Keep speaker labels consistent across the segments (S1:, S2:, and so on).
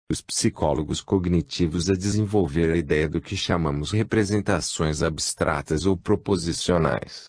S1: os psicólogos cognitivos a desenvolver a ideia do que chamamos representações abstratas ou proposicionais.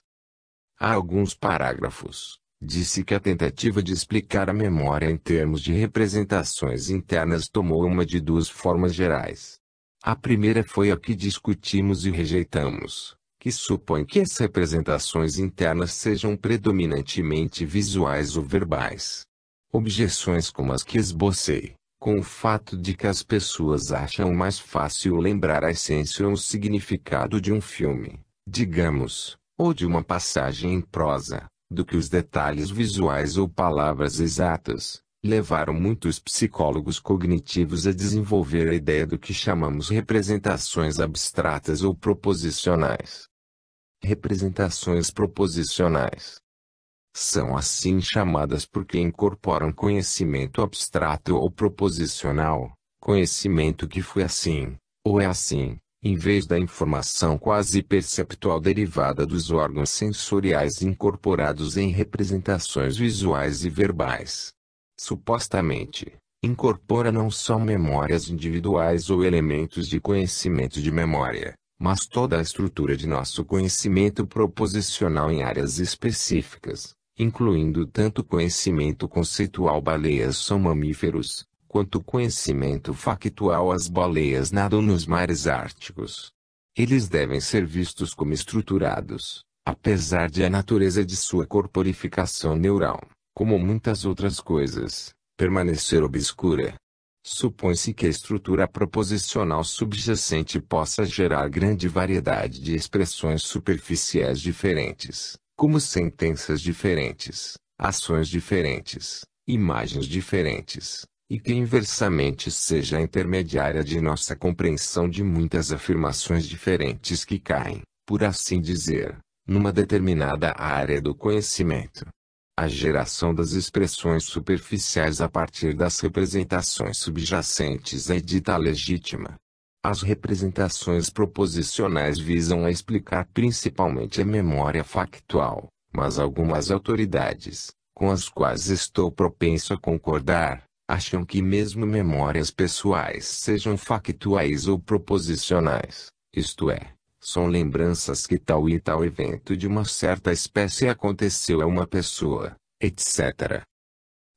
S1: Há alguns parágrafos, disse que a tentativa de explicar a memória em termos de representações internas tomou uma de duas formas gerais. A primeira foi a que discutimos e rejeitamos, que supõe que as representações internas sejam predominantemente visuais ou verbais. Objeções como as que esbocei, com o fato de que as pessoas acham mais fácil lembrar a essência ou o significado de um filme, digamos, ou de uma passagem em prosa, do que os detalhes visuais ou palavras exatas, levaram muitos psicólogos cognitivos a desenvolver a ideia do que chamamos representações abstratas ou proposicionais. Representações proposicionais são assim chamadas porque incorporam conhecimento abstrato ou proposicional, conhecimento que foi assim, ou é assim, em vez da informação quase perceptual derivada dos órgãos sensoriais incorporados em representações visuais e verbais. Supostamente, incorpora não só memórias individuais ou elementos de conhecimento de memória, mas toda a estrutura de nosso conhecimento proposicional em áreas específicas, incluindo tanto conhecimento conceitual baleias são mamíferos, quanto conhecimento factual as baleias nadam nos mares árticos. Eles devem ser vistos como estruturados, apesar de a natureza de sua corporificação neural, como muitas outras coisas, permanecer obscura. Supõe-se que a estrutura proposicional subjacente possa gerar grande variedade de expressões superficiais diferentes, como sentenças diferentes, ações diferentes, imagens diferentes, e que inversamente seja intermediária de nossa compreensão de muitas afirmações diferentes que caem, por assim dizer, numa determinada área do conhecimento. A geração das expressões superficiais a partir das representações subjacentes é dita legítima. As representações proposicionais visam a explicar principalmente a memória factual, mas algumas autoridades, com as quais estou propenso a concordar, acham que mesmo memórias pessoais sejam factuais ou proposicionais, isto é, são lembranças que tal e tal evento de uma certa espécie aconteceu a uma pessoa, etc.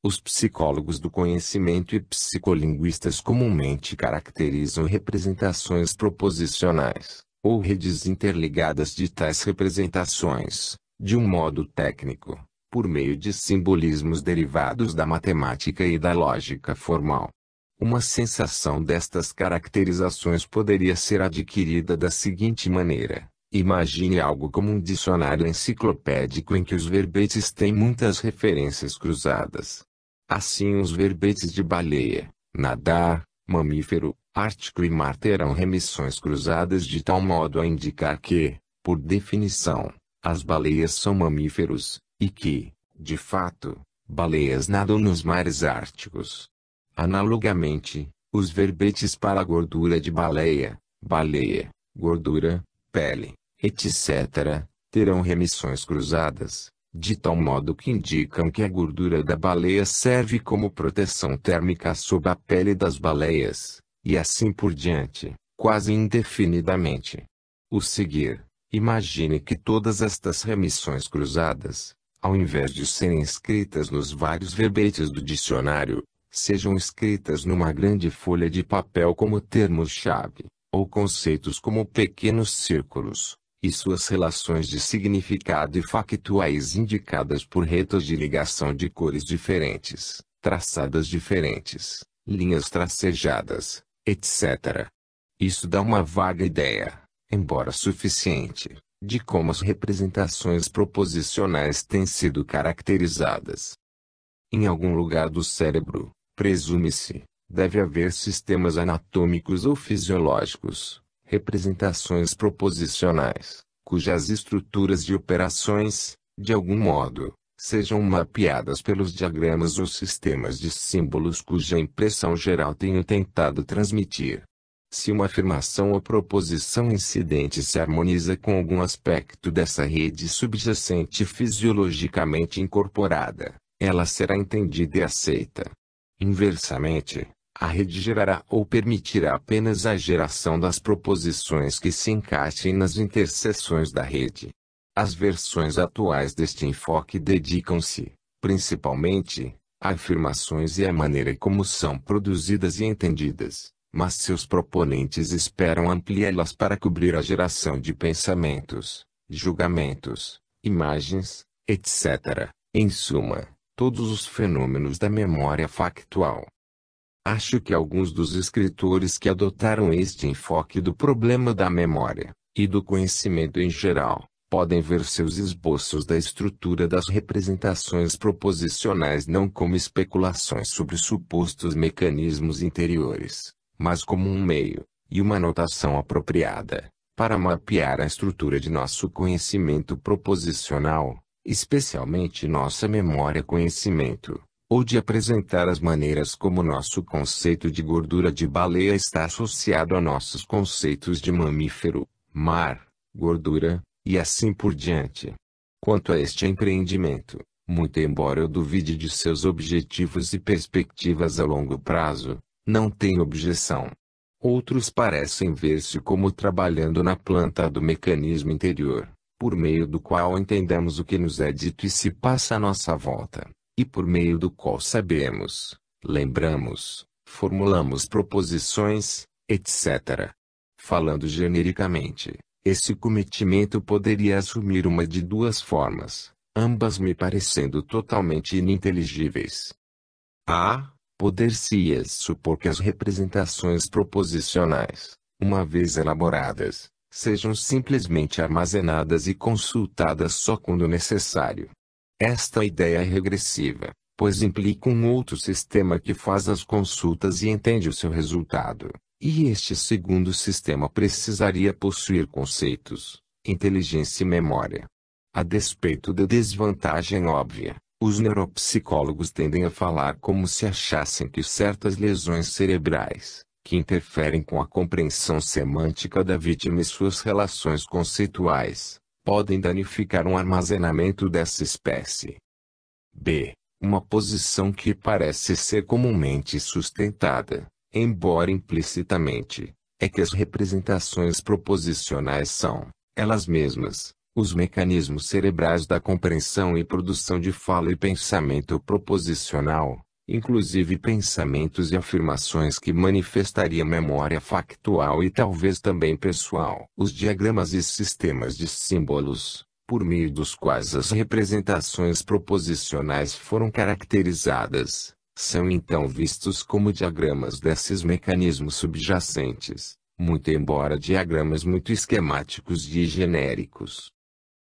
S1: Os psicólogos do conhecimento e psicolinguistas comumente caracterizam representações proposicionais, ou redes interligadas de tais representações, de um modo técnico, por meio de simbolismos derivados da matemática e da lógica formal. Uma sensação destas caracterizações poderia ser adquirida da seguinte maneira: imagine algo como um dicionário enciclopédico em que os verbetes têm muitas referências cruzadas. Assim os verbetes de baleia, nadar, mamífero, ártico e mar terão remissões cruzadas de tal modo a indicar que, por definição, as baleias são mamíferos, e que, de fato, baleias nadam nos mares árticos. Analogamente, os verbetes para gordura de baleia, baleia, gordura, pele, etc., terão remissões cruzadas, de tal modo que indicam que a gordura da baleia serve como proteção térmica sob a pele das baleias, e assim por diante, quase indefinidamente. O seguir, imagine que todas estas remissões cruzadas, ao invés de serem escritas nos vários verbetes do dicionário, sejam escritas numa grande folha de papel como termos-chave, ou conceitos como pequenos círculos, e suas relações de significado e factuais indicadas por retas de ligação de cores diferentes, traçadas diferentes, linhas tracejadas, etc. Isso dá uma vaga ideia, embora suficiente, de como as representações proposicionais têm sido caracterizadas. Em algum lugar do cérebro, presume-se, deve haver sistemas anatômicos ou fisiológicos, representações proposicionais, cujas estruturas de operações, de algum modo, sejam mapeadas pelos diagramas ou sistemas de símbolos cuja impressão geral tenho tentado transmitir. Se uma afirmação ou proposição incidente se harmoniza com algum aspecto dessa rede subjacente fisiologicamente incorporada, ela será entendida e aceita. Inversamente, A rede gerará ou permitirá apenas a geração das proposições que se encaixem nas interseções da rede. As versões atuais deste enfoque dedicam-se, principalmente, a afirmações e à maneira como são produzidas e entendidas, mas seus proponentes esperam ampliá-las para cobrir a geração de pensamentos, julgamentos, imagens, etc. Em suma, todos os fenômenos da memória factual. Acho que alguns dos escritores que adotaram este enfoque do problema da memória, e do conhecimento em geral, podem ver seus esboços da estrutura das representações proposicionais não como especulações sobre supostos mecanismos interiores, mas como um meio, e uma notação apropriada, para mapear a estrutura de nosso conhecimento proposicional, especialmente nossa memória-conhecimento, ou de apresentar as maneiras como nosso conceito de gordura de baleia está associado a nossos conceitos de mamífero, mar, gordura, e assim por diante. Quanto a este empreendimento, muito embora eu duvide de seus objetivos e perspectivas a longo prazo, não tenho objeção. Outros parecem ver-se como trabalhando na planta do mecanismo interior, por meio do qual entendemos o que nos é dito e se passa à nossa volta, e por meio do qual sabemos, lembramos, formulamos proposições, etc. Falando genericamente, esse cometimento poderia assumir uma de duas formas, ambas me parecendo totalmente ininteligíveis. A. Poder-se-ia supor que as representações proposicionais, uma vez elaboradas, sejam simplesmente armazenadas e consultadas só quando necessário. Esta ideia é regressiva, pois implica um outro sistema que faz as consultas e entende o seu resultado. E este segundo sistema precisaria possuir conceitos, inteligência e memória. A despeito da desvantagem óbvia, os neuropsicólogos tendem a falar como se achassem que certas lesões cerebrais, que interferem com a compreensão semântica da vítima e suas relações conceituais, podem danificar um armazenamento dessa espécie. B. Uma posição que parece ser comumente sustentada, embora implicitamente, é que as representações proposicionais são, elas mesmas, os mecanismos cerebrais da compreensão e produção de fala e pensamento proposicional, inclusive pensamentos e afirmações que manifestariam memória factual e talvez também pessoal. Os diagramas e sistemas de símbolos, por meio dos quais as representações proposicionais foram caracterizadas, são então vistos como diagramas desses mecanismos subjacentes, muito embora diagramas muito esquemáticos e genéricos.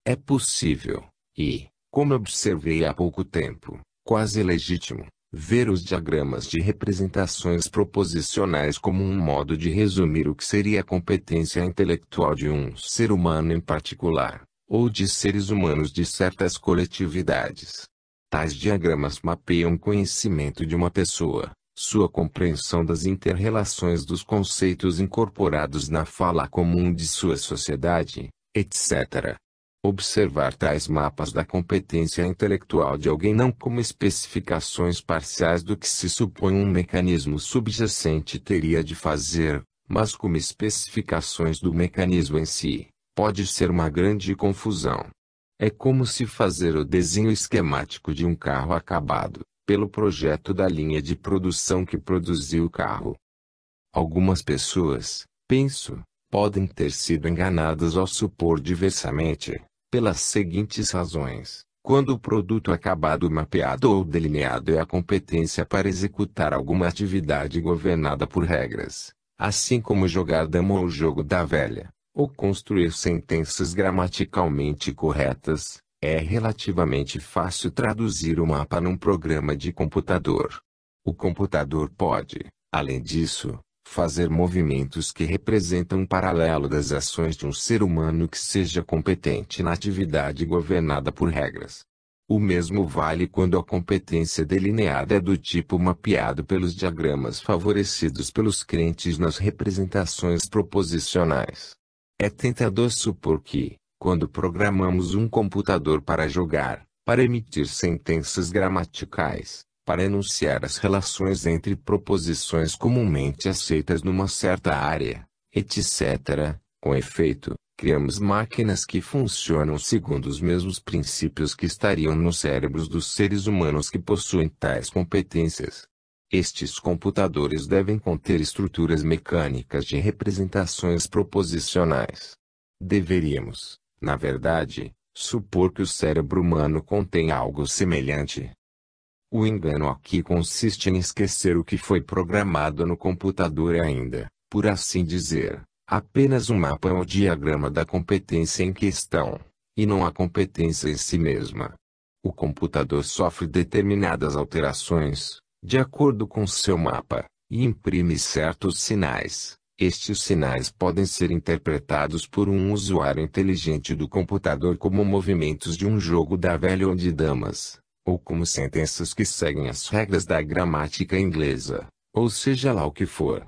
S1: É possível, e, como observei há pouco tempo, quase legítimo, ver os diagramas de representações proposicionais como um modo de resumir o que seria a competência intelectual de um ser humano em particular, ou de seres humanos de certas coletividades. Tais diagramas mapeiam o conhecimento de uma pessoa, sua compreensão das inter-relações dos conceitos incorporados na fala comum de sua sociedade, etc. Observar tais mapas da competência intelectual de alguém não como especificações parciais do que se supõe um mecanismo subjacente teria de fazer, mas como especificações do mecanismo em si, pode ser uma grande confusão. É como se fazer o desenho esquemático de um carro acabado, pelo projeto da linha de produção que produziu o carro. Algumas pessoas, penso, podem ter sido enganadas ao supor diversamente, pelas seguintes razões. Quando o produto acabado mapeado ou delineado é a competência para executar alguma atividade governada por regras, assim como jogar dama ou o jogo da velha, ou construir sentenças gramaticalmente corretas, é relativamente fácil traduzir o mapa num programa de computador. O computador pode, além disso, fazer movimentos que representam um paralelo das ações de um ser humano que seja competente na atividade governada por regras. O mesmo vale quando a competência delineada é do tipo mapeado pelos diagramas favorecidos pelos crentes nas representações proposicionais. É tentador supor que, quando programamos um computador para jogar, para emitir sentenças gramaticais, para enunciar as relações entre proposições comumente aceitas numa certa área, etc. Com efeito, criamos máquinas que funcionam segundo os mesmos princípios que estariam nos cérebros dos seres humanos que possuem tais competências. Estes computadores devem conter estruturas mecânicas de representações proposicionais. Deveríamos, na verdade, supor que o cérebro humano contém algo semelhante. O engano aqui consiste em esquecer o que foi programado no computador e ainda, por assim dizer, apenas um mapa ou diagrama da competência em questão, e não a competência em si mesma. O computador sofre determinadas alterações, de acordo com seu mapa, e imprime certos sinais. Estes sinais podem ser interpretados por um usuário inteligente do computador como movimentos de um jogo da velha ou de damas, ou como sentenças que seguem as regras da gramática inglesa, ou seja lá o que for.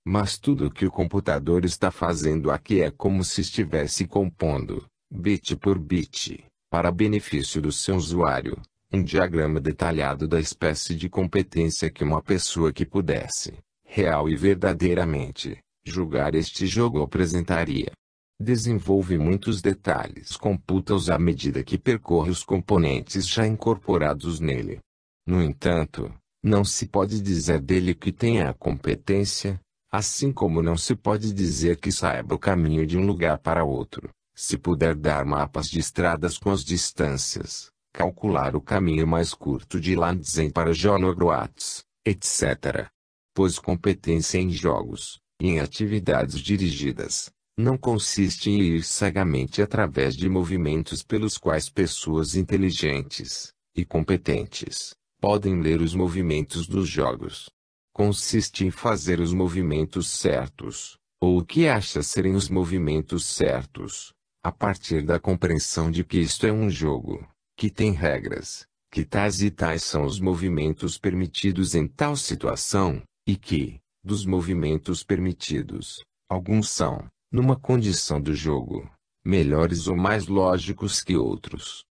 S1: Mas tudo o que o computador está fazendo aqui é como se estivesse compondo, bit por bit, para benefício do seu usuário, um diagrama detalhado da espécie de competência que uma pessoa que pudesse, real e verdadeiramente, julgar este jogo apresentaria. Desenvolve muitos detalhes, computa-os à medida que percorre os componentes já incorporados nele. No entanto, não se pode dizer dele que tenha a competência, assim como não se pode dizer que saiba o caminho de um lugar para outro, se puder dar mapas de estradas com as distâncias, calcular o caminho mais curto de Lantzen para Jonogroats, etc. Pois competência em jogos, e em atividades dirigidas, não consiste em ir cegamente através de movimentos pelos quais pessoas inteligentes e competentes podem ler os movimentos dos jogos. Consiste em fazer os movimentos certos, ou o que acha serem os movimentos certos, a partir da compreensão de que isto é um jogo, que tem regras, que tais e tais são os movimentos permitidos em tal situação, e que, dos movimentos permitidos, alguns são, numa condição do jogo, melhores ou mais lógicos que outros.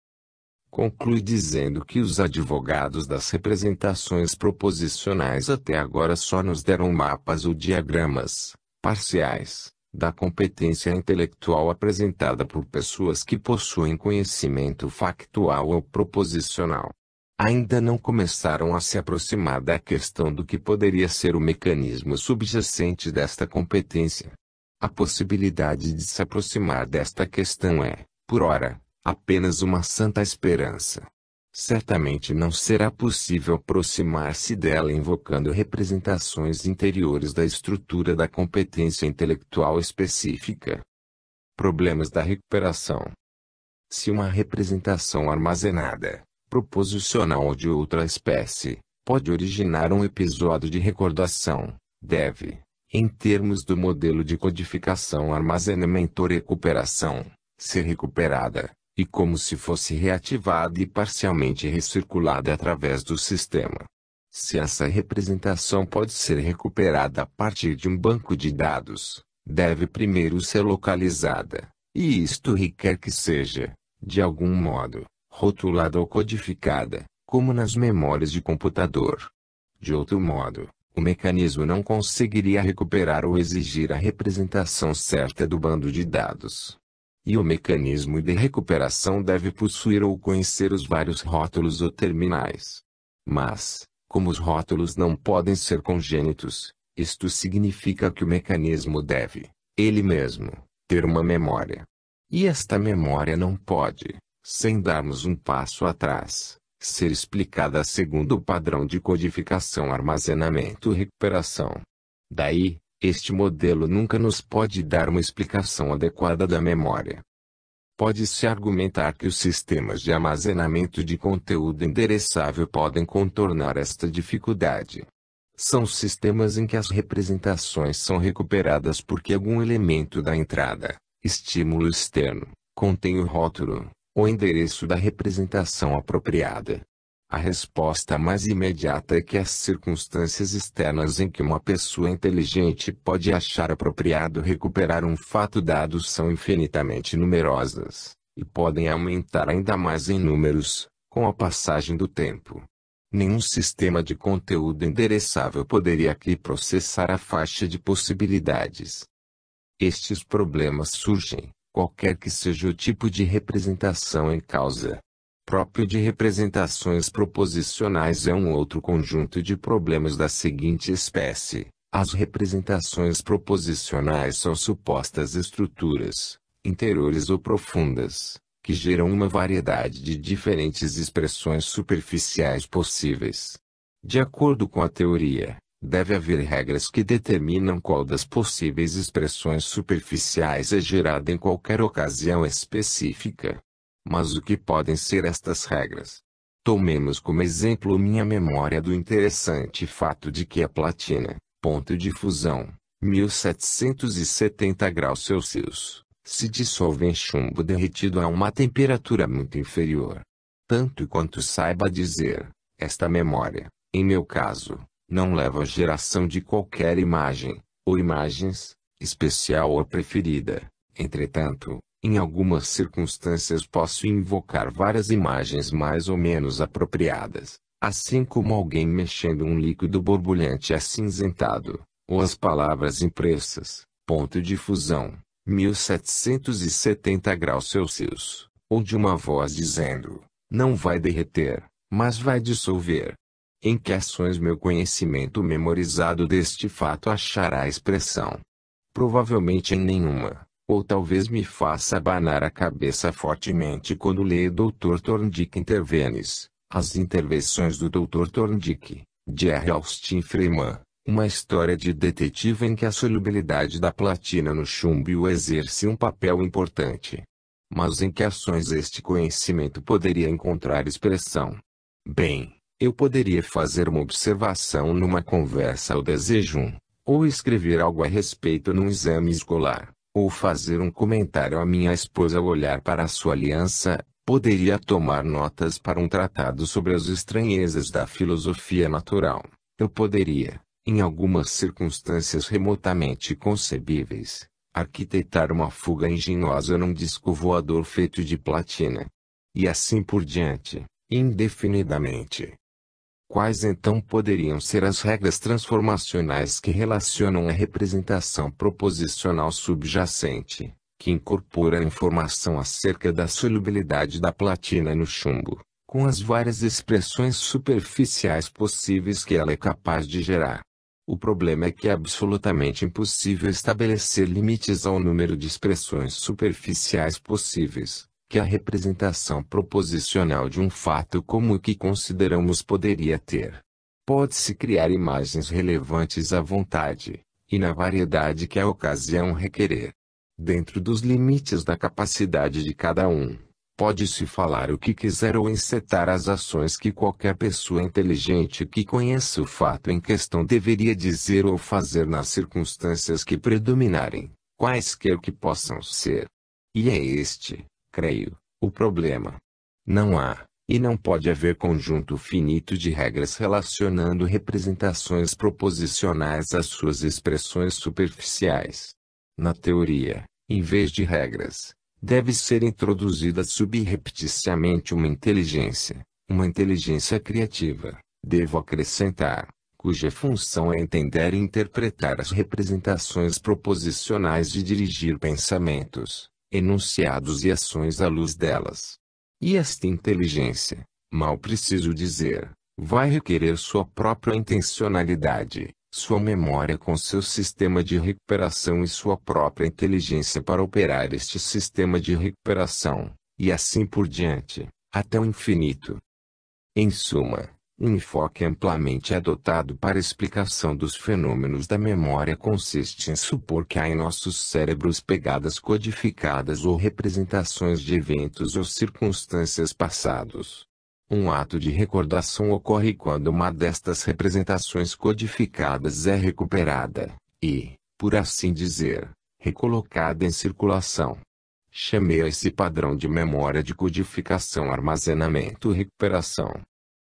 S1: Conclui dizendo que os advogados das representações proposicionais até agora só nos deram mapas ou diagramas, parciais, da competência intelectual apresentada por pessoas que possuem conhecimento factual ou proposicional. Ainda não começaram a se aproximar da questão do que poderia ser o mecanismo subjacente desta competência. A possibilidade de se aproximar desta questão é, por ora, apenas uma santa esperança. Certamente não será possível aproximar-se dela invocando representações interiores da estrutura da competência intelectual específica. Problemas da recuperação. Se uma representação armazenada, proposicional ou de outra espécie, pode originar um episódio de recordação, deve, em termos do modelo de codificação armazenamento ou recuperação, ser recuperada, e como se fosse reativada e parcialmente recirculada através do sistema. Se essa representação pode ser recuperada a partir de um banco de dados, deve primeiro ser localizada, e isto requer que seja, de algum modo, rotulada ou codificada, como nas memórias de computador. De outro modo, o mecanismo não conseguiria recuperar ou exigir a representação certa do bando de dados. E o mecanismo de recuperação deve possuir ou conhecer os vários rótulos ou terminais. Mas, como os rótulos não podem ser congênitos, isto significa que o mecanismo deve, ele mesmo, ter uma memória. E esta memória não pode, sem darmos um passo atrás, ser explicada segundo o padrão de codificação armazenamento-recuperação. Daí, este modelo nunca nos pode dar uma explicação adequada da memória. Pode-se argumentar que os sistemas de armazenamento de conteúdo endereçável podem contornar esta dificuldade. São sistemas em que as representações são recuperadas porque algum elemento da entrada, estímulo externo, contém o rótulo, ou endereço da representação apropriada. A resposta mais imediata é que as circunstâncias externas em que uma pessoa inteligente pode achar apropriado recuperar um fato dado são infinitamente numerosas, e podem aumentar ainda mais em números, com a passagem do tempo. Nenhum sistema de conteúdo endereçável poderia aqui processar a faixa de possibilidades. Estes problemas surgem, qualquer que seja o tipo de representação em causa. Próprio de representações proposicionais é um outro conjunto de problemas da seguinte espécie. As representações proposicionais são supostas estruturas, interiores ou profundas, que geram uma variedade de diferentes expressões superficiais possíveis. De acordo com a teoria, deve haver regras que determinam qual das possíveis expressões superficiais é gerada em qualquer ocasião específica. Mas o que podem ser estas regras? Tomemos como exemplo minha memória do interessante fato de que a platina, ponto de fusão, 1770 graus Celsius, se dissolve em chumbo derretido a uma temperatura muito inferior. Tanto quanto saiba dizer, esta memória, em meu caso, não leva à geração de qualquer imagem, ou imagens, especial ou preferida. Entretanto, em algumas circunstâncias posso invocar várias imagens mais ou menos apropriadas, assim como alguém mexendo um líquido borbulhante acinzentado, ou as palavras impressas, ponto de fusão, 1770 graus Celsius, ou de uma voz dizendo, não vai derreter, mas vai dissolver. Em que ações meu conhecimento memorizado deste fato achará expressão? Provavelmente em nenhuma, ou talvez me faça abanar a cabeça fortemente quando leio Dr. Thorndike Intervenes, as intervenções do Dr. Thorndike, de R. Austin Freeman, uma história de detetive em que a solubilidade da platina no chumbo exerce um papel importante. Mas em que ações este conhecimento poderia encontrar expressão? Bem, eu poderia fazer uma observação numa conversa ao desejo, ou escrever algo a respeito num exame escolar, ou fazer um comentário à minha esposa ao olhar para a sua aliança, poderia tomar notas para um tratado sobre as estranhezas da filosofia natural. Eu poderia, em algumas circunstâncias remotamente concebíveis, arquitetar uma fuga engenhosa num disco voador feito de platina. E assim por diante, indefinidamente. Quais então poderiam ser as regras transformacionais que relacionam a representação proposicional subjacente, que incorpora a informação acerca da solubilidade da platina no chumbo, com as várias expressões superficiais possíveis que ela é capaz de gerar? O problema é que é absolutamente impossível estabelecer limites ao número de expressões superficiais possíveis que a representação proposicional de um fato como o que consideramos poderia ter. Pode-se criar imagens relevantes à vontade, e na variedade que a ocasião requerer. Dentro dos limites da capacidade de cada um, pode-se falar o que quiser ou encetar as ações que qualquer pessoa inteligente que conheça o fato em questão deveria dizer ou fazer nas circunstâncias que predominarem, quaisquer que possam ser. E é este, creio, o problema. Não há, e não pode haver conjunto finito de regras relacionando representações proposicionais às suas expressões superficiais. Na teoria, em vez de regras, deve ser introduzida subrepticiamente uma inteligência criativa, devo acrescentar, cuja função é entender e interpretar as representações proposicionais e dirigir pensamentos, enunciados e ações à luz delas. E esta inteligência, mal preciso dizer, vai requerer sua própria intencionalidade, sua memória com seu sistema de recuperação e sua própria inteligência para operar este sistema de recuperação, e assim por diante, até o infinito. Em suma, um enfoque amplamente adotado para a explicação dos fenômenos da memória consiste em supor que há em nossos cérebros pegadas codificadas ou representações de eventos ou circunstâncias passados. Um ato de recordação ocorre quando uma destas representações codificadas é recuperada, e, por assim dizer, recolocada em circulação. Chamei a esse padrão de memória de codificação armazenamento-recuperação.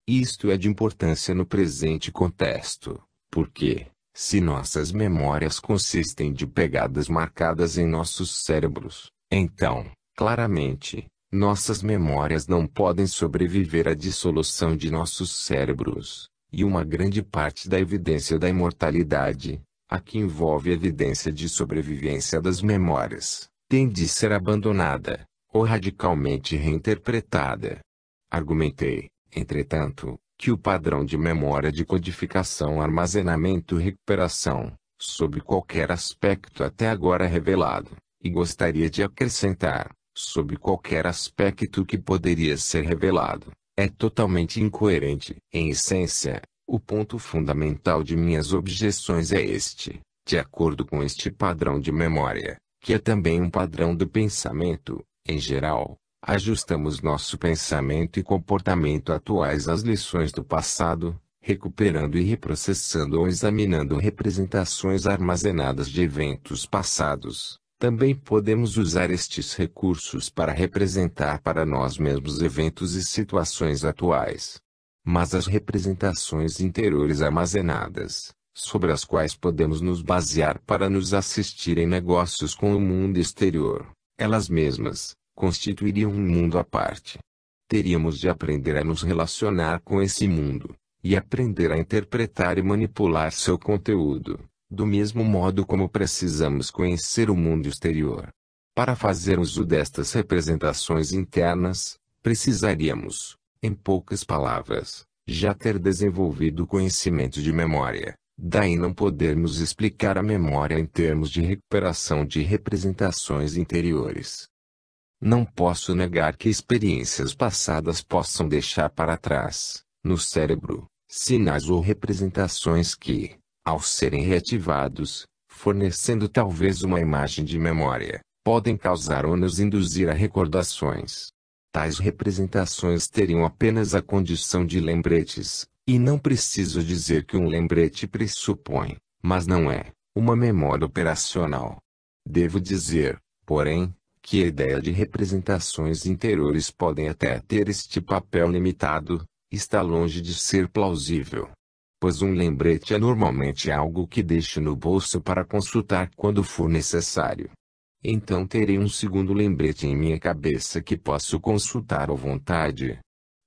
S1: Isto é de importância no presente contexto, porque, se nossas memórias consistem de pegadas marcadas em nossos cérebros, então, claramente, Nossas memórias não podem sobreviver à dissolução de nossos cérebros, e uma grande parte da evidência da imortalidade, a que envolve a evidência de sobrevivência das memórias, tem de ser abandonada, ou radicalmente reinterpretada. Argumentei, entretanto, que o padrão de memória de codificação, armazenamento e recuperação, sob qualquer aspecto até agora revelado, e gostaria de acrescentar, sob qualquer aspecto que poderia ser revelado, é totalmente incoerente. Em essência, o ponto fundamental de minhas objeções é este: de acordo com este padrão de memória, que é também um padrão do pensamento, em geral, ajustamos nosso pensamento e comportamento atuais às lições do passado, recuperando e reprocessando ou examinando representações armazenadas de eventos passados. Também podemos usar estes recursos para representar para nós mesmos eventos e situações atuais. Mas as representações interiores armazenadas, sobre as quais podemos nos basear para nos assistir em negócios com o mundo exterior, elas mesmas, constituiriam um mundo à parte. Teríamos de aprender a nos relacionar com esse mundo, e aprender a interpretar e manipular seu conteúdo, do mesmo modo como precisamos conhecer o mundo exterior. Para fazer uso destas representações internas, precisaríamos, em poucas palavras, já ter desenvolvido o conhecimento de memória. Daí não podermos explicar a memória em termos de recuperação de representações interiores. Não posso negar que experiências passadas possam deixar para trás, no cérebro, sinais ou representações que, ao serem reativados, fornecendo talvez uma imagem de memória, podem causar ou nos induzir a recordações. Tais representações teriam apenas a condição de lembretes, e não preciso dizer que um lembrete pressupõe, mas não é, uma memória operacional. Devo dizer, porém, que a ideia de representações interiores podem até ter este papel limitado, está longe de ser plausível. Pois um lembrete é normalmente algo que deixo no bolso para consultar quando for necessário. Então terei um segundo lembrete em minha cabeça que posso consultar à vontade.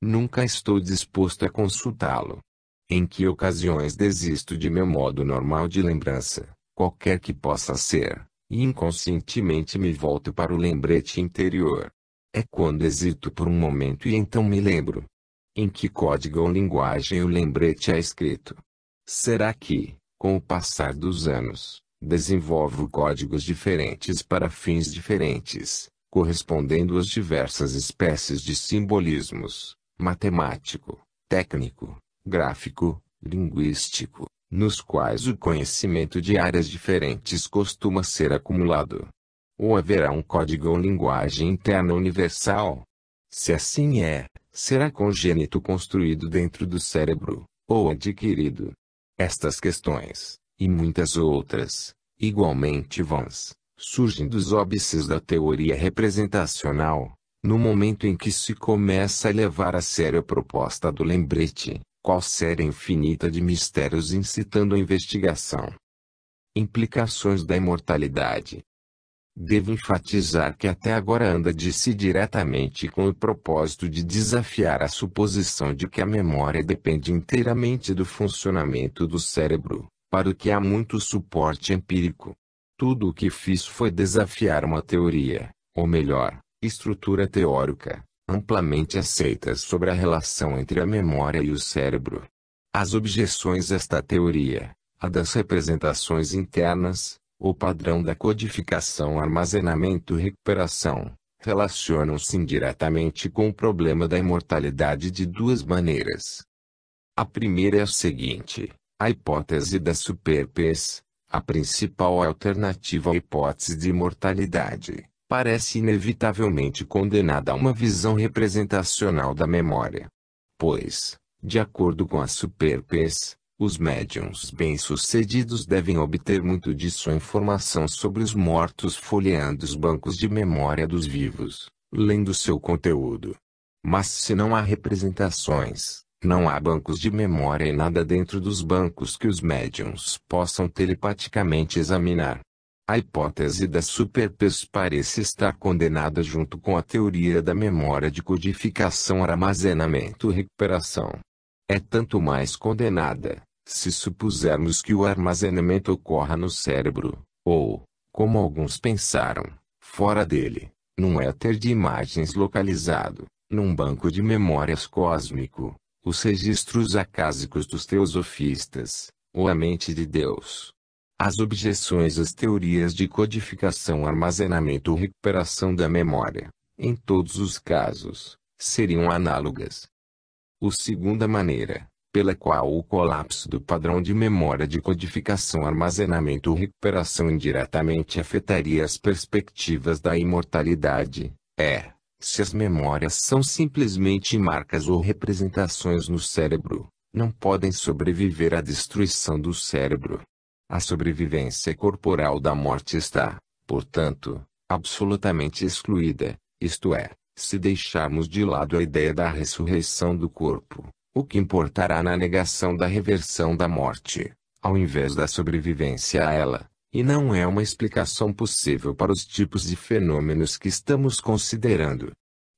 S1: Nunca estou disposto a consultá-lo. Em que ocasiões desisto de meu modo normal de lembrança, qualquer que possa ser, e inconscientemente me volto para o lembrete interior. É quando hesito por um momento e então me lembro. Em que código ou linguagem o lembrete é escrito? Será que, com o passar dos anos, desenvolvo códigos diferentes para fins diferentes, correspondendo às diversas espécies de simbolismos, matemático, técnico, gráfico, linguístico, nos quais o conhecimento de áreas diferentes costuma ser acumulado? Ou haverá um código ou linguagem interna universal? Se assim é, será congênito construído dentro do cérebro, ou adquirido? Estas questões, e muitas outras, igualmente vãs, surgem dos óbices da teoria representacional, no momento em que se começa a levar a sério a proposta do lembrete, qual série infinita de mistérios incitando a investigação. Implicações da imortalidade. Devo enfatizar que até agora anda-se diretamente com o propósito de desafiar a suposição de que a memória depende inteiramente do funcionamento do cérebro, para o que há muito suporte empírico. Tudo o que fiz foi desafiar uma teoria, ou melhor, estrutura teórica, amplamente aceita sobre a relação entre a memória e o cérebro. As objeções a esta teoria, a das representações internas, o padrão da codificação, armazenamento e recuperação, relacionam-se indiretamente com o problema da imortalidade de duas maneiras. A primeira é a seguinte: a hipótese da superpes, a principal alternativa à hipótese de imortalidade, parece inevitavelmente condenada a uma visão representacional da memória. Pois, de acordo com a superpes, os médiuns bem-sucedidos devem obter muito de sua informação sobre os mortos folheando os bancos de memória dos vivos, lendo seu conteúdo. Mas se não há representações, não há bancos de memória e nada dentro dos bancos que os médiuns possam telepaticamente examinar. A hipótese da superpes parece estar condenada junto com a teoria da memória de codificação, armazenamento e recuperação. É tanto mais condenada, se supusermos que o armazenamento ocorra no cérebro, ou, como alguns pensaram, fora dele, num éter de imagens localizado, num banco de memórias cósmico, os registros acásicos dos teosofistas, ou a mente de Deus. As objeções às teorias de codificação, armazenamento ou recuperação da memória, em todos os casos, seriam análogas. A segunda maneira, pela qual o colapso do padrão de memória de codificação, armazenamento ou recuperação indiretamente afetaria as perspectivas da imortalidade, é, se as memórias são simplesmente marcas ou representações no cérebro, não podem sobreviver à destruição do cérebro. A sobrevivência corporal da morte está, portanto, absolutamente excluída, isto é, se deixarmos de lado a ideia da ressurreição do corpo, o que importará na negação da reversão da morte, ao invés da sobrevivência a ela, e não é uma explicação possível para os tipos de fenômenos que estamos considerando.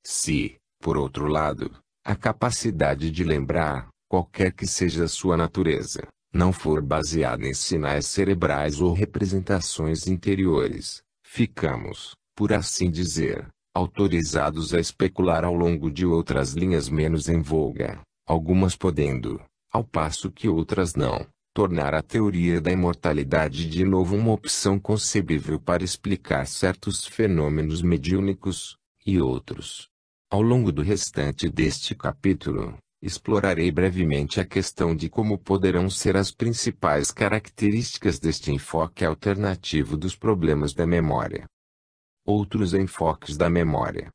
S1: Se, por outro lado, a capacidade de lembrar, qualquer que seja a sua natureza, não for baseada em sinais cerebrais ou representações interiores, ficamos, por assim dizer, autorizados a especular ao longo de outras linhas menos em voga, algumas podendo, ao passo que outras não, tornar a teoria da imortalidade de novo uma opção concebível para explicar certos fenômenos mediúnicos, e outros. Ao longo do restante deste capítulo, explorarei brevemente a questão de como poderão ser as principais características deste enfoque alternativo dos problemas da memória. Outros enfoques da memória.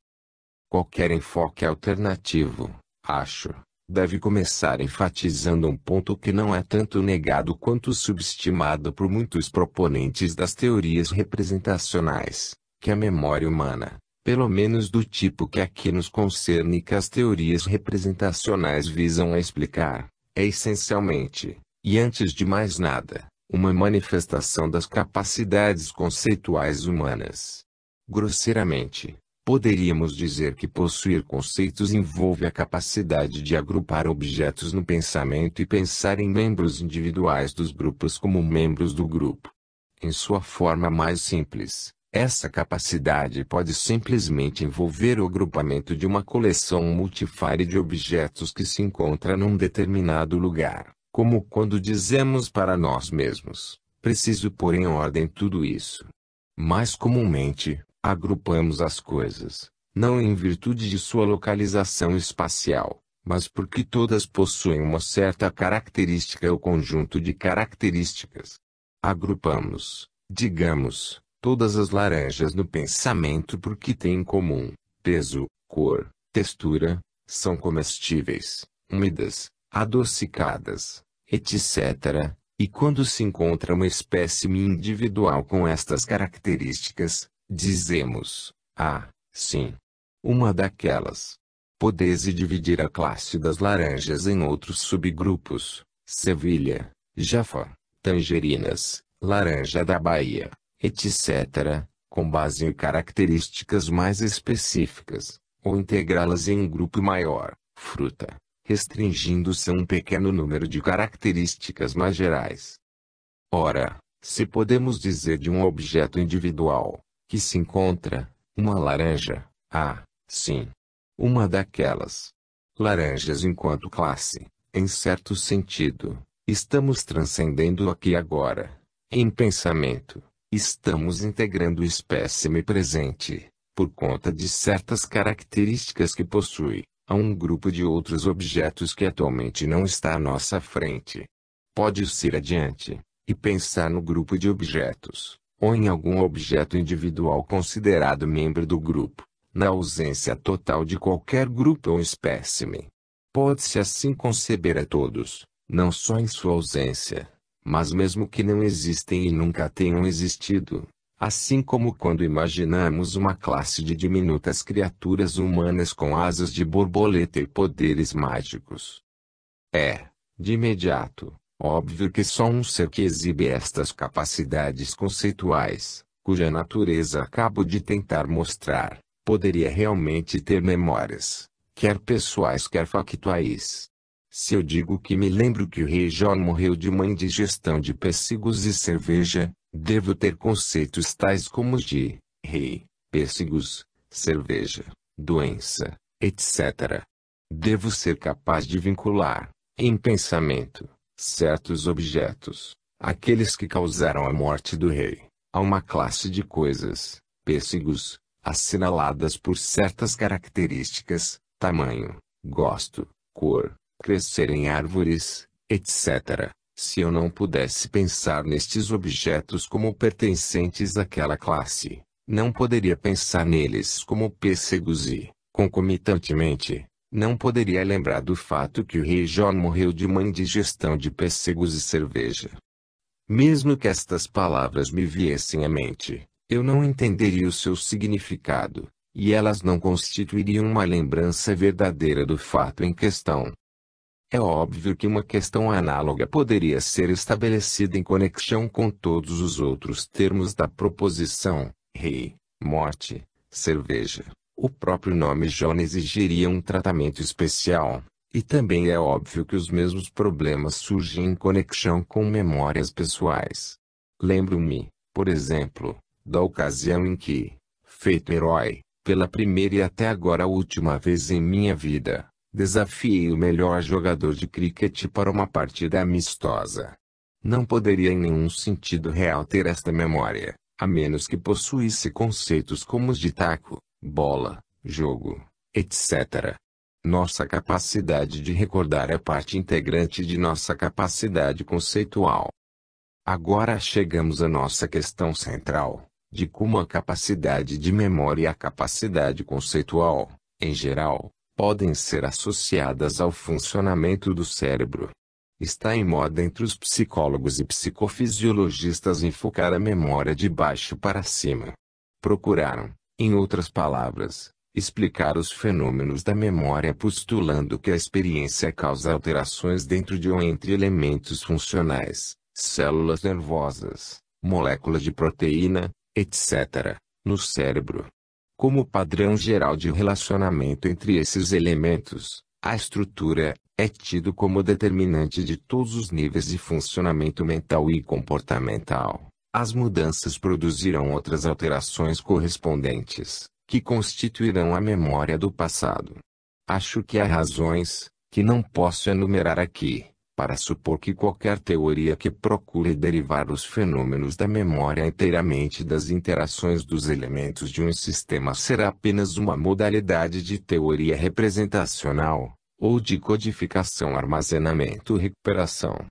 S1: Qualquer enfoque alternativo, acho, deve começar enfatizando um ponto que não é tanto negado quanto subestimado por muitos proponentes das teorias representacionais, que a memória humana, pelo menos do tipo que aqui nos concerne e que as teorias representacionais visam a explicar, é essencialmente, e antes de mais nada, uma manifestação das capacidades conceituais humanas. Grosseiramente, poderíamos dizer que possuir conceitos envolve a capacidade de agrupar objetos no pensamento e pensar em membros individuais dos grupos como membros do grupo. Em sua forma mais simples, essa capacidade pode simplesmente envolver o agrupamento de uma coleção multifária de objetos que se encontra num determinado lugar, como quando dizemos para nós mesmos, preciso pôr em ordem tudo isso. Mais comumente, agrupamos as coisas, não em virtude de sua localização espacial, mas porque todas possuem uma certa característica ou conjunto de características. Agrupamos, digamos, todas as laranjas no pensamento porque têm em comum peso, cor, textura, são comestíveis, úmidas, adocicadas, etc. E quando se encontra uma espécime individual com estas características, dizemos, ah, sim, uma daquelas. Podeis dividir a classe das laranjas em outros subgrupos: Sevilha, Jaffa, tangerinas, laranja da Bahia, etc., com base em características mais específicas, ou integrá-las em um grupo maior, fruta, restringindo-se a um pequeno número de características mais gerais. Ora, se podemos dizer de um objeto individual, que se encontra, uma laranja, ah, sim, uma daquelas laranjas enquanto classe, em certo sentido, estamos transcendendo aqui agora, em pensamento. Estamos integrando o espécime presente, por conta de certas características que possui, a um grupo de outros objetos que atualmente não está à nossa frente. Pode-se ir adiante, e pensar no grupo de objetos, ou em algum objeto individual considerado membro do grupo, na ausência total de qualquer grupo ou espécime. Pode-se assim conceber a todos, não só em sua ausência, mas mesmo que não existem e nunca tenham existido, assim como quando imaginamos uma classe de diminutas criaturas humanas com asas de borboleta e poderes mágicos. É, de imediato, óbvio que só um ser que exibe estas capacidades conceituais, cuja natureza acabo de tentar mostrar, poderia realmente ter memórias, quer pessoais quer factuais. Se eu digo que me lembro que o rei John morreu de uma indigestão de pêssegos e cerveja, devo ter conceitos tais como os de rei, pêssegos, cerveja, doença, etc. Devo ser capaz de vincular, em pensamento, certos objetos, aqueles que causaram a morte do rei, a uma classe de coisas, pêssegos, assinaladas por certas características, tamanho, gosto, cor, crescer em árvores, etc. Se eu não pudesse pensar nestes objetos como pertencentes àquela classe, não poderia pensar neles como pêssegos e, concomitantemente, não poderia lembrar do fato que o rei John morreu de uma indigestão de pêssegos e cerveja. Mesmo que estas palavras me viessem à mente, eu não entenderia o seu significado, e elas não constituiriam uma lembrança verdadeira do fato em questão. É óbvio que uma questão análoga poderia ser estabelecida em conexão com todos os outros termos da proposição, rei, morte, cerveja. O próprio nome John exigiria um tratamento especial, e também é óbvio que os mesmos problemas surgem em conexão com memórias pessoais. Lembro-me, por exemplo, da ocasião em que, feito herói, pela primeira e até agora última vez em minha vida, desafiei o melhor jogador de cricket para uma partida amistosa. Não poderia em nenhum sentido real ter esta memória, a menos que possuísse conceitos como os de taco, bola, jogo, etc. Nossa capacidade de recordar é parte integrante de nossa capacidade conceitual. Agora chegamos à nossa questão central, de como a capacidade de memória e a capacidade conceitual, em geral, podem ser associadas ao funcionamento do cérebro. Está em moda entre os psicólogos e psicofisiologistas enfocar a memória de baixo para cima. Procuraram, em outras palavras, explicar os fenômenos da memória postulando que a experiência causa alterações dentro de ou entre elementos funcionais, células nervosas, moléculas de proteína, etc., no cérebro. Como padrão geral de relacionamento entre esses elementos, a estrutura é tido como determinante de todos os níveis de funcionamento mental e comportamental. As mudanças produzirão outras alterações correspondentes, que constituirão a memória do passado. Acho que há razões, que não posso enumerar aqui, para supor que qualquer teoria que procure derivar os fenômenos da memória inteiramente das interações dos elementos de um sistema será apenas uma modalidade de teoria representacional, ou de codificação, armazenamento ou recuperação.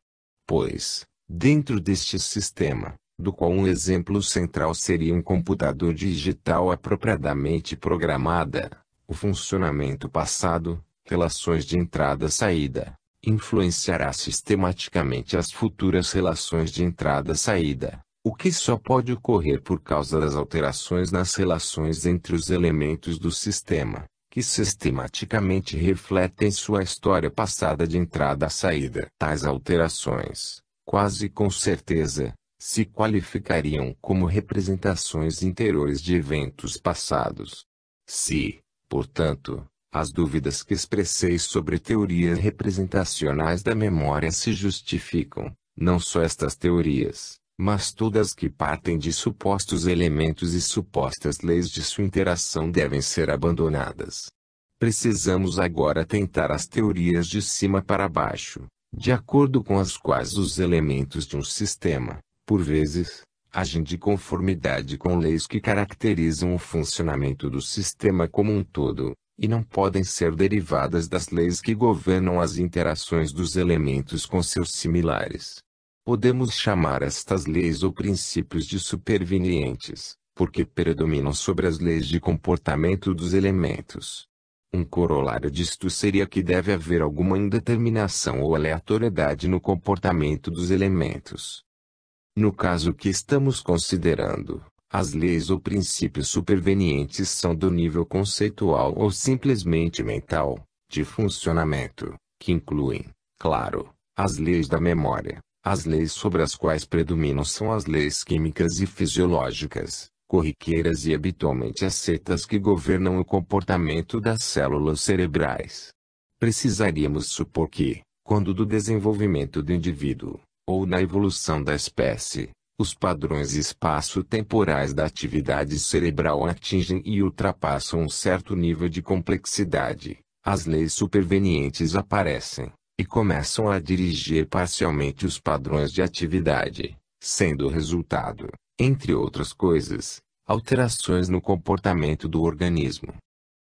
S1: Pois, dentro deste sistema, do qual um exemplo central seria um computador digital apropriadamente programada, o funcionamento passado, relações de entrada-saída, influenciará sistematicamente as futuras relações de entrada-saída, o que só pode ocorrer por causa das alterações nas relações entre os elementos do sistema, que sistematicamente refletem sua história passada de entrada-saída. Tais alterações, quase com certeza, se qualificariam como representações interiores de eventos passados. Se, portanto, as dúvidas que expressei sobre teorias representacionais da memória se justificam, não só estas teorias, mas todas que partem de supostos elementos e supostas leis de sua interação devem ser abandonadas. Precisamos agora tentar as teorias de cima para baixo, de acordo com as quais os elementos de um sistema, por vezes, agem de conformidade com leis que caracterizam o funcionamento do sistema como um todo, e não podem ser derivadas das leis que governam as interações dos elementos com seus similares. Podemos chamar estas leis ou princípios de supervenientes, porque predominam sobre as leis de comportamento dos elementos. Um corolário disto seria que deve haver alguma indeterminação ou aleatoriedade no comportamento dos elementos. No caso que estamos considerando, as leis ou princípios supervenientes são do nível conceitual ou simplesmente mental, de funcionamento, que incluem, claro, as leis da memória. As leis sobre as quais predominam são as leis químicas e fisiológicas, corriqueiras e habitualmente aceitas que governam o comportamento das células cerebrais. Precisaríamos supor que, quando do desenvolvimento do indivíduo, ou na evolução da espécie, os padrões espaço-temporais da atividade cerebral atingem e ultrapassam um certo nível de complexidade, as leis supervenientes aparecem, e começam a dirigir parcialmente os padrões de atividade, sendo o resultado, entre outras coisas, alterações no comportamento do organismo.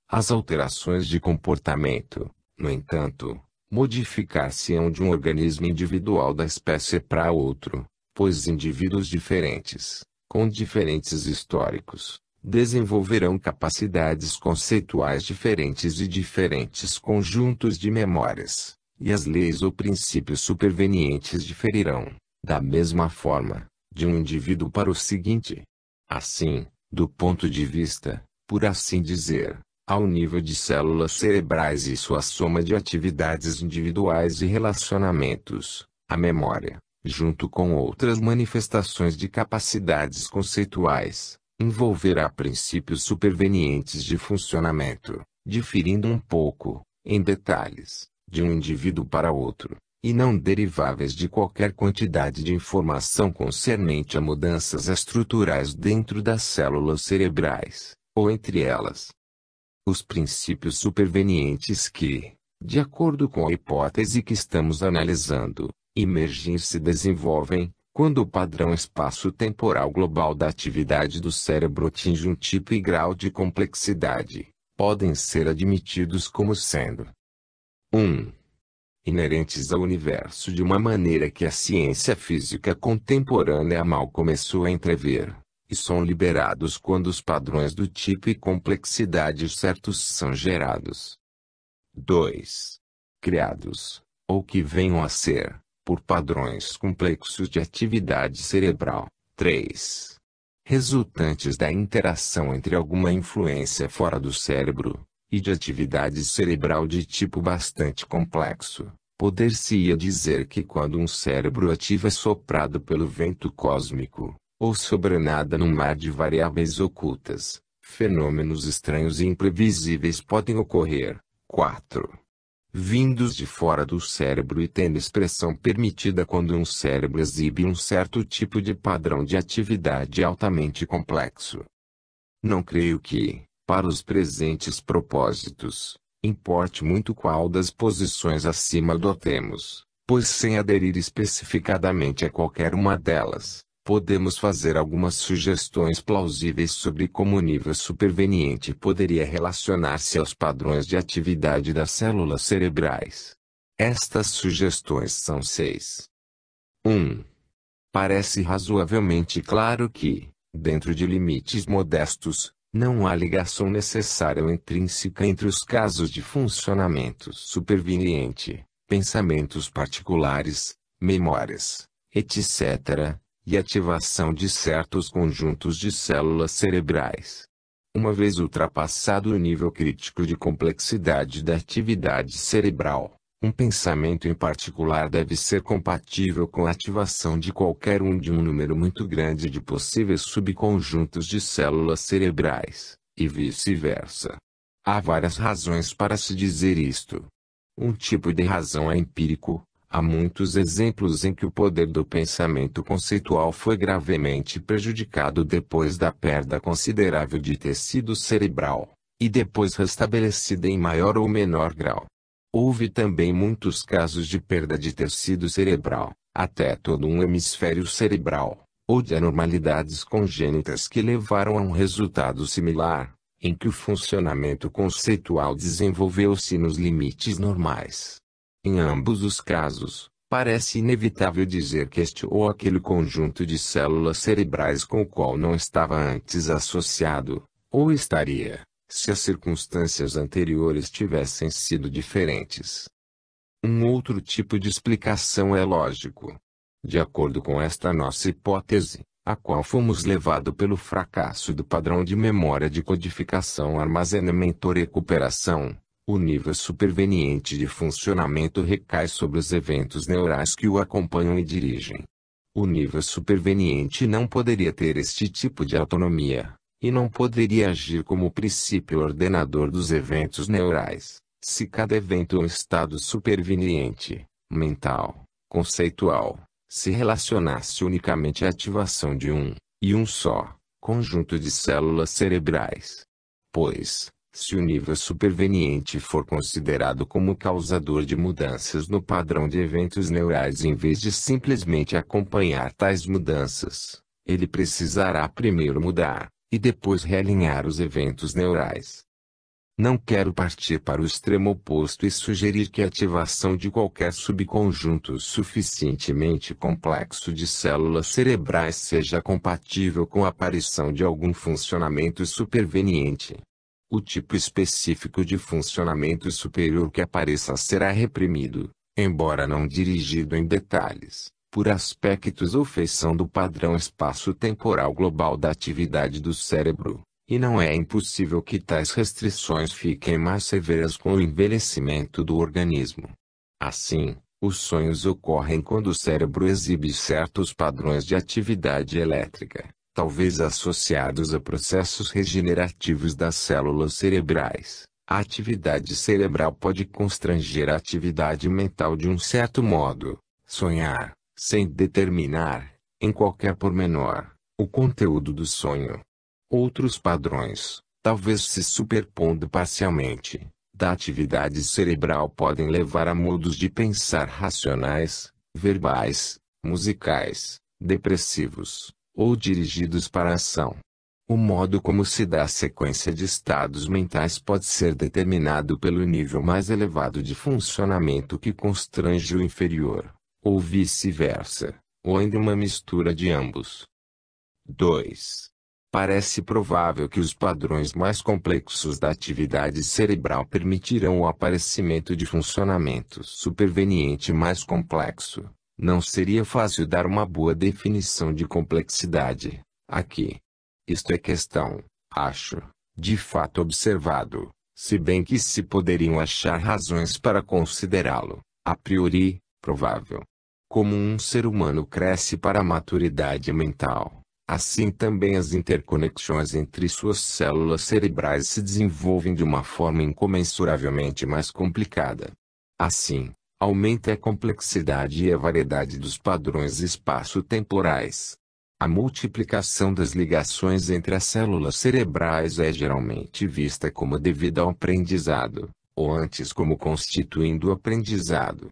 S1: As alterações de comportamento, no entanto, modificar-se-ão de um organismo individual da espécie para outro, pois indivíduos diferentes, com diferentes históricos, desenvolverão capacidades conceituais diferentes e diferentes conjuntos de memórias, e as leis ou princípios supervenientes diferirão, da mesma forma, de um indivíduo para o seguinte. Assim, do ponto de vista, por assim dizer, ao nível de células cerebrais e sua soma de atividades individuais e relacionamentos, a memória, junto com outras manifestações de capacidades conceituais, envolverá princípios supervenientes de funcionamento, diferindo um pouco, em detalhes, de um indivíduo para outro, e não deriváveis de qualquer quantidade de informação concernente a mudanças estruturais dentro das células cerebrais, ou entre elas. Os princípios supervenientes que, de acordo com a hipótese que estamos analisando, emergem e se desenvolvem, quando o padrão espaço-temporal global da atividade do cérebro atinge um tipo e grau de complexidade, podem ser admitidos como sendo 1. Inerentes ao universo de uma maneira que a ciência física contemporânea mal começou a entrever, e são liberados quando os padrões do tipo e complexidade certos são gerados. 2. Criados, ou que venham a ser, por padrões complexos de atividade cerebral. 3. Resultantes da interação entre alguma influência fora do cérebro, e de atividade cerebral de tipo bastante complexo. Poder-se-ia dizer que quando um cérebro ativo é soprado pelo vento cósmico, ou sobrenada num mar de variáveis ocultas, fenômenos estranhos e imprevisíveis podem ocorrer. 4. Vindos de fora do cérebro e tendo expressão permitida quando um cérebro exibe um certo tipo de padrão de atividade altamente complexo. Não creio que, para os presentes propósitos, importe muito qual das posições acima adotemos, pois sem aderir especificadamente a qualquer uma delas, podemos fazer algumas sugestões plausíveis sobre como o nível superveniente poderia relacionar-se aos padrões de atividade das células cerebrais. Estas sugestões são 6. 1. Parece razoavelmente claro que, dentro de limites modestos, não há ligação necessária ou intrínseca entre os casos de funcionamento superveniente, pensamentos particulares, memórias, etc., e ativação de certos conjuntos de células cerebrais. Uma vez ultrapassado o nível crítico de complexidade da atividade cerebral, um pensamento em particular deve ser compatível com a ativação de qualquer de um número muito grande de possíveis subconjuntos de células cerebrais, e vice-versa. Há várias razões para se dizer isto. Um tipo de razão é empírico. Há muitos exemplos em que o poder do pensamento conceitual foi gravemente prejudicado depois da perda considerável de tecido cerebral, e depois restabelecida em maior ou menor grau. Houve também muitos casos de perda de tecido cerebral, até todo um hemisfério cerebral, ou de anormalidades congênitas que levaram a um resultado similar, em que o funcionamento conceitual desenvolveu-se nos limites normais. Em ambos os casos, parece inevitável dizer que este ou aquele conjunto de células cerebrais com o qual não estava antes associado, ou estaria, se as circunstâncias anteriores tivessem sido diferentes. Um outro tipo de explicação é lógico. De acordo com esta nossa hipótese, a qual fomos levados pelo fracasso do padrão de memória de codificação, armazenamento ou recuperação, o nível superveniente de funcionamento recai sobre os eventos neurais que o acompanham e dirigem. O nível superveniente não poderia ter este tipo de autonomia, e não poderia agir como princípio ordenador dos eventos neurais, se cada evento ou estado superveniente, mental, conceitual, se relacionasse unicamente à ativação de e um só, conjunto de células cerebrais. Pois, se o nível superveniente for considerado como causador de mudanças no padrão de eventos neurais em vez de simplesmente acompanhar tais mudanças, ele precisará primeiro mudar, e depois realinhar os eventos neurais. Não quero partir para o extremo oposto e sugerir que a ativação de qualquer subconjunto suficientemente complexo de células cerebrais seja compatível com a aparição de algum funcionamento superveniente. O tipo específico de funcionamento superior que apareça será reprimido, embora não dirigido em detalhes, por aspectos ou feição do padrão espaço-temporal global da atividade do cérebro. E não é impossível que tais restrições fiquem mais severas com o envelhecimento do organismo. Assim, os sonhos ocorrem quando o cérebro exibe certos padrões de atividade elétrica, talvez associados a processos regenerativos das células cerebrais. A atividade cerebral pode constranger a atividade mental de um certo modo. Sonhar, sem determinar, em qualquer pormenor, o conteúdo do sonho. Outros padrões, talvez se superpondo parcialmente, da atividade cerebral podem levar a modos de pensar racionais, verbais, musicais, depressivos, ou dirigidos para a ação. O modo como se dá a sequência de estados mentais pode ser determinado pelo nível mais elevado de funcionamento que constrange o inferior, ou vice-versa, ou ainda uma mistura de ambos. 2. Parece provável que os padrões mais complexos da atividade cerebral permitirão o aparecimento de funcionamento superveniente mais complexo. Não seria fácil dar uma boa definição de complexidade, aqui. Isto é questão, acho, de fato observado, se bem que se poderiam achar razões para considerá-lo, a priori, provável. Como um ser humano cresce para a maturidade mental, assim também as interconexões entre suas células cerebrais se desenvolvem de uma forma incomensuravelmente mais complicada. Assim, aumenta a complexidade e a variedade dos padrões espaço-temporais. A multiplicação das ligações entre as células cerebrais é geralmente vista como devida ao aprendizado, ou antes como constituindo o aprendizado.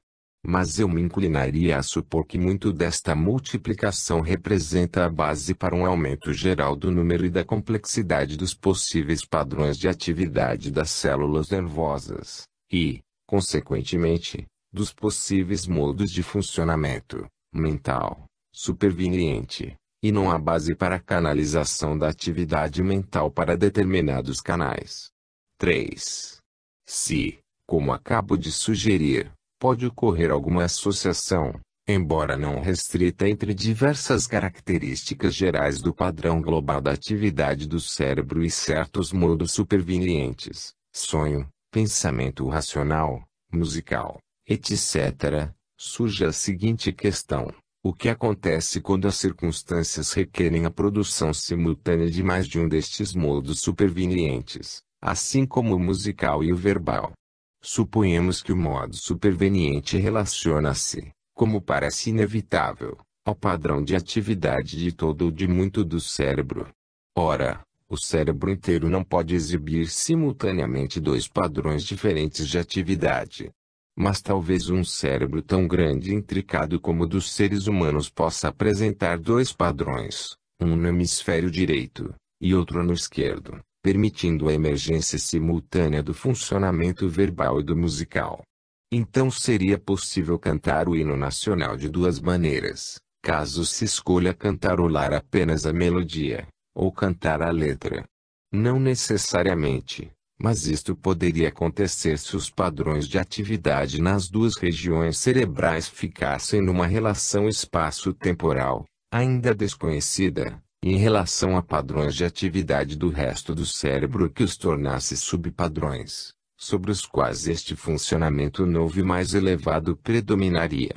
S1: Mas eu me inclinaria a supor que muito desta multiplicação representa a base para um aumento geral do número e da complexidade dos possíveis padrões de atividade das células nervosas, e, consequentemente, dos possíveis modos de funcionamento mental superveniente, e não a base para a canalização da atividade mental para determinados canais. 3. Se, como acabo de sugerir, pode ocorrer alguma associação, embora não restrita entre diversas características gerais do padrão global da atividade do cérebro e certos modos supervenientes, sonho, pensamento racional, musical, etc., surge a seguinte questão: o que acontece quando as circunstâncias requerem a produção simultânea de mais de um destes modos supervenientes, assim como o musical e o verbal? Suponhamos que o modo superveniente relaciona-se, como parece inevitável, ao padrão de atividade de todo ou de muito do cérebro. Ora, o cérebro inteiro não pode exibir simultaneamente dois padrões diferentes de atividade. Mas talvez um cérebro tão grande e intricado como o dos seres humanos possa apresentar dois padrões, um no hemisfério direito, e outro no esquerdo, permitindo a emergência simultânea do funcionamento verbal e do musical. Então seria possível cantar o hino nacional de duas maneiras, caso se escolha cantarolar apenas a melodia, ou cantar a letra. Não necessariamente, mas isto poderia acontecer se os padrões de atividade nas duas regiões cerebrais ficassem numa relação espaço-temporal, ainda desconhecida, em relação a padrões de atividade do resto do cérebro que os tornasse subpadrões, sobre os quais este funcionamento novo e mais elevado predominaria.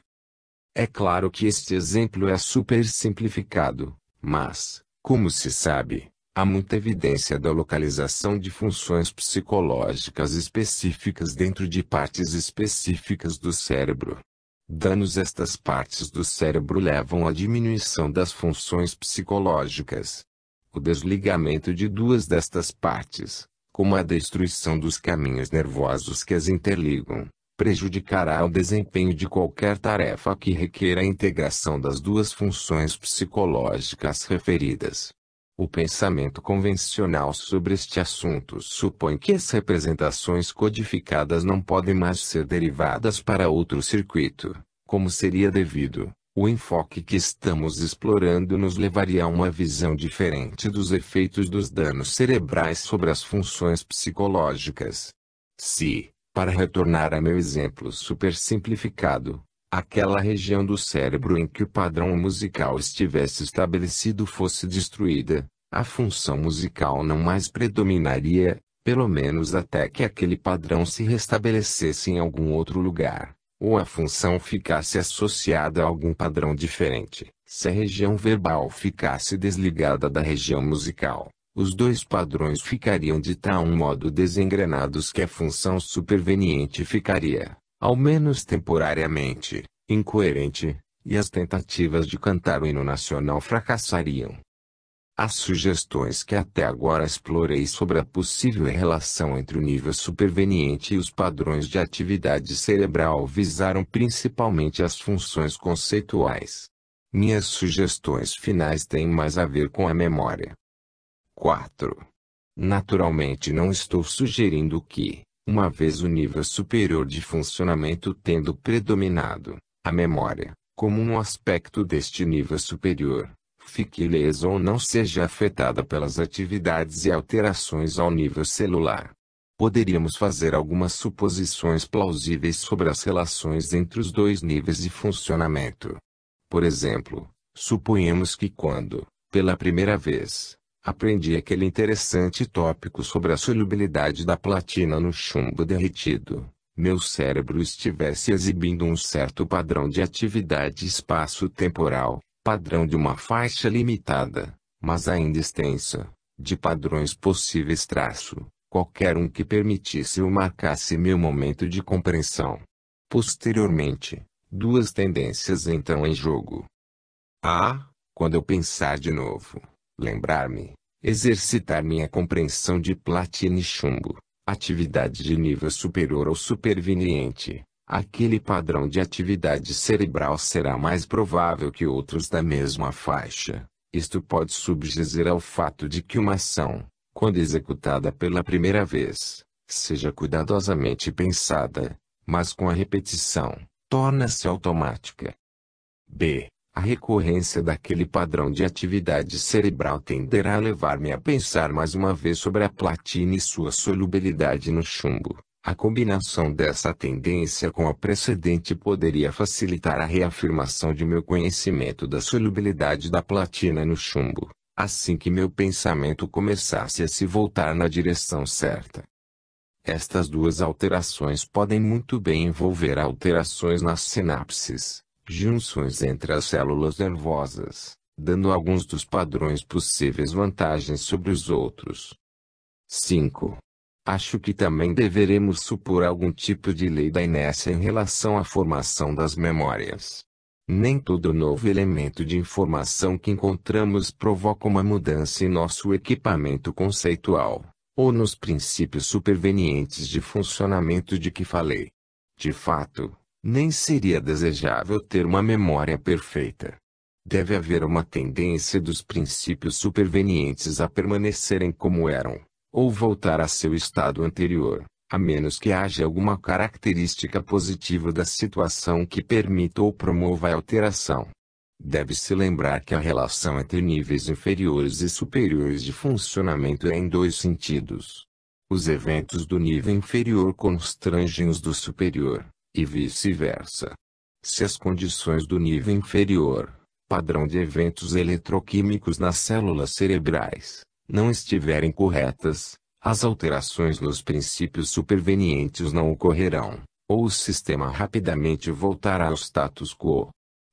S1: É claro que este exemplo é super simplificado, mas, como se sabe, há muita evidência da localização de funções psicológicas específicas dentro de partes específicas do cérebro. Danos estas partes do cérebro levam à diminuição das funções psicológicas. O desligamento de duas destas partes, como a destruição dos caminhos nervosos que as interligam, prejudicará o desempenho de qualquer tarefa que requer a integração das duas funções psicológicas referidas. O pensamento convencional sobre este assunto supõe que as representações codificadas não podem mais ser derivadas para outro circuito, como seria devido. O enfoque que estamos explorando nos levaria a uma visão diferente dos efeitos dos danos cerebrais sobre as funções psicológicas. Se, para retornar a meu exemplo super simplificado, aquela região do cérebro em que o padrão musical estivesse estabelecido fosse destruída, a função musical não mais predominaria, pelo menos até que aquele padrão se restabelecesse em algum outro lugar, ou a função ficasse associada a algum padrão diferente. Se a região verbal ficasse desligada da região musical, os dois padrões ficariam de tal modo desengrenados que a função superveniente ficaria, ao menos temporariamente, incoerente, e as tentativas de cantar o hino nacional fracassariam. As sugestões que até agora explorei sobre a possível relação entre o nível superveniente e os padrões de atividade cerebral visaram principalmente as funções conceituais. Minhas sugestões finais têm mais a ver com a memória. 4. Naturalmente não estou sugerindo que, uma vez o nível superior de funcionamento tendo predominado, a memória, como um aspecto deste nível superior, fique ilesa ou não seja afetada pelas atividades e alterações ao nível celular. Poderíamos fazer algumas suposições plausíveis sobre as relações entre os dois níveis de funcionamento. Por exemplo, suponhamos que quando, pela primeira vez, aprendi aquele interessante tópico sobre a solubilidade da platina no chumbo derretido, meu cérebro estivesse exibindo um certo padrão de atividade espaço-temporal, padrão de uma faixa limitada, mas ainda extensa, de padrões possíveis qualquer um que permitisse ou marcasse meu momento de compreensão. Posteriormente, duas tendências entram em jogo. A. Quando eu pensar de novo, lembrar-me, exercitar minha compreensão de platina e chumbo, atividade de nível superior ou superveniente. Aquele padrão de atividade cerebral será mais provável que outros da mesma faixa. Isto pode subjazer ao fato de que uma ação, quando executada pela primeira vez, seja cuidadosamente pensada, mas com a repetição, torna-se automática. B. A recorrência daquele padrão de atividade cerebral tenderá a levar-me a pensar mais uma vez sobre a platina e sua solubilidade no chumbo. A combinação dessa tendência com a precedente poderia facilitar a reafirmação de meu conhecimento da solubilidade da platina no chumbo, assim que meu pensamento começasse a se voltar na direção certa. Estas duas alterações podem muito bem envolver alterações nas sinapses, junções entre as células nervosas, dando alguns dos padrões possíveis vantagens sobre os outros. 5. Acho que também deveremos supor algum tipo de lei da inércia em relação à formação das memórias. Nem todo novo elemento de informação que encontramos provoca uma mudança em nosso equipamento conceitual, ou nos princípios supervenientes de funcionamento de que falei. De fato, nem seria desejável ter uma memória perfeita. Deve haver uma tendência dos princípios supervenientes a permanecerem como eram, ou voltar a seu estado anterior, a menos que haja alguma característica positiva da situação que permita ou promova a alteração. Deve-se lembrar que a relação entre níveis inferiores e superiores de funcionamento é em dois sentidos. Os eventos do nível inferior constrangem os do superior, e vice-versa. Se as condições do nível inferior, padrão de eventos eletroquímicos nas células cerebrais, não estiverem corretas, as alterações nos princípios supervenientes não ocorrerão, ou o sistema rapidamente voltará ao status quo.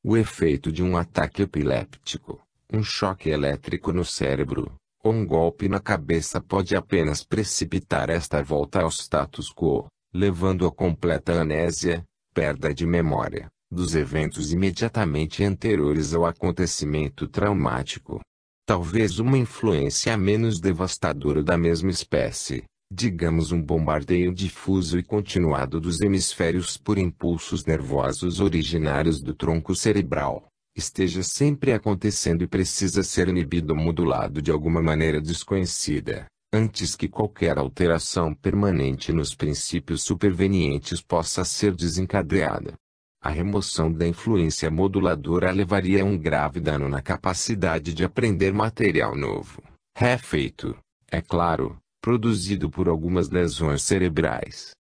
S1: O efeito de um ataque epiléptico, um choque elétrico no cérebro, ou um golpe na cabeça pode apenas precipitar esta volta ao status quo, levando a completa amnésia, perda de memória, dos eventos imediatamente anteriores ao acontecimento traumático. Talvez uma influência menos devastadora da mesma espécie, digamos um bombardeio difuso e continuado dos hemisférios por impulsos nervosos originários do tronco cerebral, esteja sempre acontecendo e precisa ser inibido ou modulado de alguma maneira desconhecida, antes que qualquer alteração permanente nos princípios supervenientes possa ser desencadeada. A remoção da influência moduladora levaria a um grave dano na capacidade de aprender material novo, refeito, é claro, produzido por algumas lesões cerebrais.